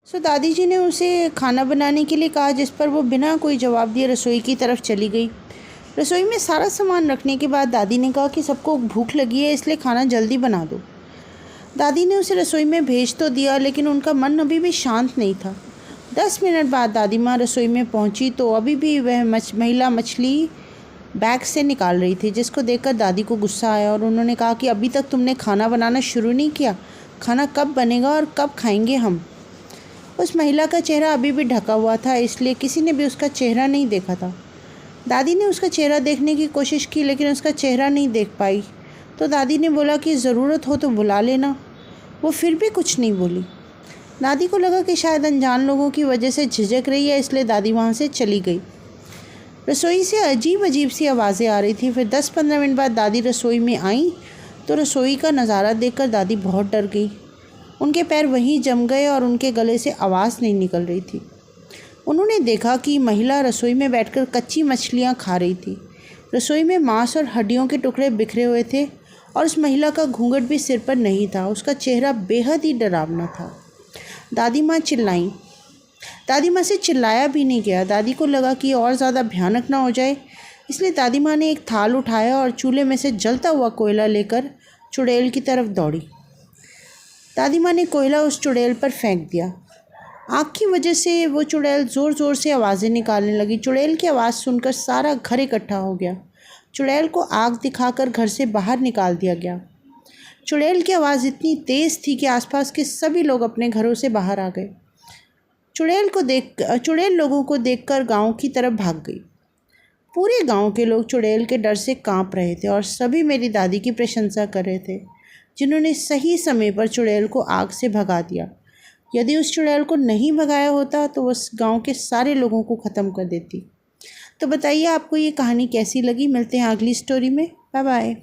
दादी जी ने उसे खाना बनाने के लिए कहा, जिस पर वो बिना कोई जवाब दिए रसोई की तरफ चली गई। रसोई में सारा सामान रखने के बाद दादी ने कहा कि सबको भूख लगी है, इसलिए खाना जल्दी बना दो। दादी ने उसे रसोई में भेज तो दिया, लेकिन उनका मन अभी भी शांत नहीं था। 10 मिनट बाद दादी माँ रसोई में पहुंची तो अभी भी वह महिला मछली बैग से निकाल रही थी, जिसको देखकर दादी को गुस्सा आया और उन्होंने कहा कि अभी तक तुमने खाना बनाना शुरू नहीं किया। खाना कब बनेगा और कब खाएंगे हम? उस महिला का चेहरा अभी भी ढका हुआ था, इसलिए किसी ने भी उसका चेहरा नहीं देखा था। दादी ने उसका चेहरा देखने की कोशिश की, लेकिन उसका चेहरा नहीं देख पाई। तो दादी ने बोला कि ज़रूरत हो तो बुला लेना। वो फिर भी कुछ नहीं बोली। दादी को लगा कि शायद अनजान लोगों की वजह से झिझक रही है, इसलिए दादी वहाँ से चली गई। रसोई से अजीब अजीब सी आवाज़ें आ रही थी। फिर 10-15 मिनट बाद दादी रसोई में आई तो रसोई का नज़ारा देखकर दादी बहुत डर गई। उनके पैर वहीं जम गए और उनके गले से आवाज़ नहीं निकल रही थी। उन्होंने देखा कि महिला रसोई में बैठकर कच्ची मछलियाँ खा रही थी। रसोई में मांस और हड्डियों के टुकड़े बिखरे हुए थे और उस महिला का घूंघट भी सिर पर नहीं था। उसका चेहरा बेहद ही डरावना था। दादी माँ चिल्लाईं। दादी माँ से चिल्लाया भी नहीं गया। दादी को लगा कि और ज़्यादा भयानक ना हो जाए, इसलिए दादी माँ ने एक थाल उठाया और चूल्हे में से जलता हुआ कोयला लेकर चुड़ैल की तरफ दौड़ी। दादी माँ ने कोयला उस चुड़ैल पर फेंक दिया। आग की वजह से वो चुड़ैल ज़ोर ज़ोर से आवाज़ें निकालने लगी। चुड़ैल की आवाज़ सुनकर सारा घर इकट्ठा हो गया। चुड़ैल को आग दिखाकर घर से बाहर निकाल दिया गया। चुड़ैल की आवाज़ इतनी तेज़ थी कि आसपास के सभी लोग अपने घरों से बाहर आ गए। चुड़ैल लोगों को देखकर गांव की तरफ भाग गई। पूरे गांव के लोग चुड़ैल के डर से कांप रहे थे और सभी मेरी दादी की प्रशंसा कर रहे थे, जिन्होंने सही समय पर चुड़ैल को आग से भगा दिया। यदि उस चुड़ैल को नहीं भगाया होता तो उस गांव के सारे लोगों को ख़त्म कर देती। तो बताइए आपको ये कहानी कैसी लगी? मिलते हैं अगली स्टोरी में। Bye bye.